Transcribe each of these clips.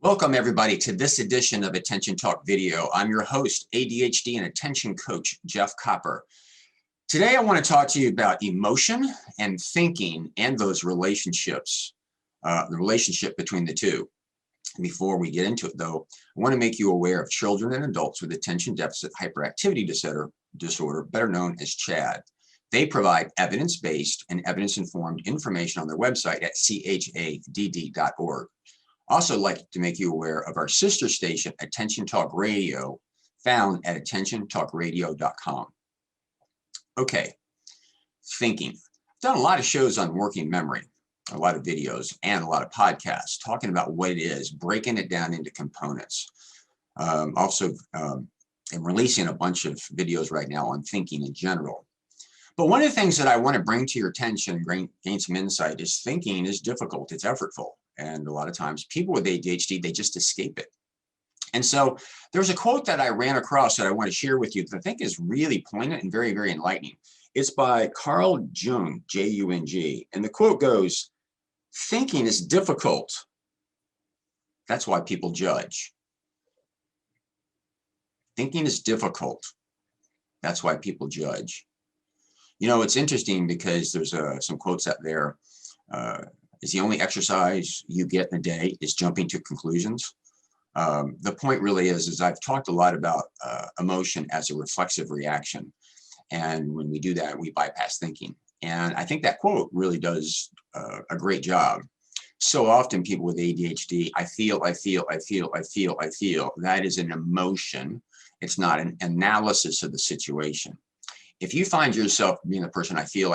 Welcome everybody to this edition of Attention Talk Video. I'm your host, ADHD and attention coach, 𝐓𝐇𝐈𝐒. Today I want to talk to you about emotion and thinking and those relationships, the relationship between the two. Before we get into it though, I want to make you aware of children and adults with attention deficit hyperactivity disorder, better known as CHAD. They provide evidence-based and evidence-informed information on their website at 𝐂𝐎𝐍𝐉𝐎𝐘.org. Also like to make you aware of our sister station, Attention Talk Radio, found at AttentionTalkVideo.com. Okay, thinking. I've done a lot of shows on working memory, a lot of videos, and a lot of podcasts talking about what it is, breaking it down into components. I'm releasing a bunch of videos right now on thinking in general. But one of the things that I want to bring to your attention, gain some insight, is thinking is difficult, it's effortful. And a lot of times people with ADHD, they just escape it. And so there's a quote that I ran across that I want to share with you that I think is really poignant and very, very enlightening. It's by Carl Jung, J-U-N-G. And the quote goes, "Thinking is difficult. That's why people judge." Thinking is difficult. That's why people judge. You know, it's interesting because there's some quotes out there. Is the only exercise you get in a day is jumping to conclusions. The point really is I've talked a lot about emotion as a reflexive reaction. And when we do that, we bypass thinking. And I think that quote really does a great job. So often people with ADHD, I feel. That is an emotion. It's not an analysis of the situation. If you find yourself being a person, I feel,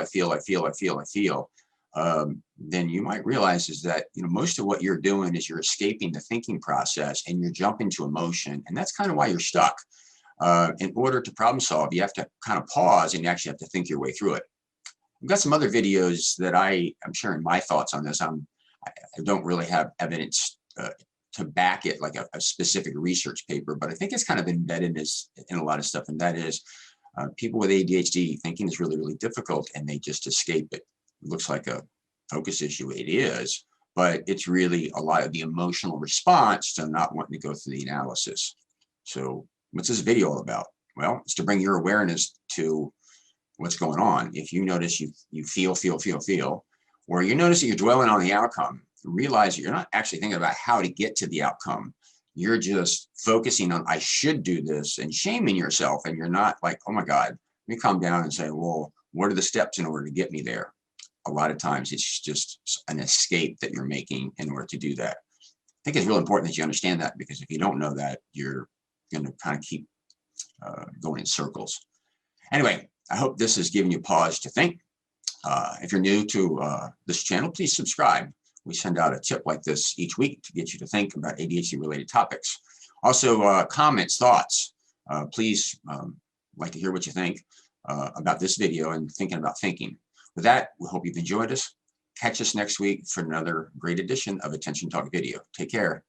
then you might realize is that most of what you're doing is you're escaping the thinking process and you're jumping to emotion, and that's kind of why you're stuck. In order to problem solve, you have to kind of pause and you actually have to think your way through it. I've got some other videos that I'm sharing my thoughts on this. I don't really have evidence to back it like a specific research paper, but I think it's kind of embedded in a lot of stuff, and that is people with ADHD thinking is really, really difficult and they just escape it. It looks like a focus issue. It is, but it's really a lot of the emotional response to not wanting to go through the analysis. So what's this video all about? Well, it's to bring your awareness to what's going on. If you notice you feel, or you notice that you're dwelling on the outcome, realize that you're not actually thinking about how to get to the outcome. You're just focusing on, I should do this, and shaming yourself. And you're not like, oh my God, let me calm down and say, well, what are the steps in order to get me there? A lot of times it's just an escape that you're making in order to do that. I think it's real important that you understand that, because if you don't know that, you're going to kind of keep going in circles. Anyway, I hope this has given you pause to think. If you're new to this channel, please subscribe. We send out a tip like this each week to get you to think about ADHD related topics. Also, comments, thoughts. Please like to hear what you think about this video and thinking about thinking. With that, we hope you've enjoyed us. Catch us next week for another great edition of Attention Talk Video. Take care.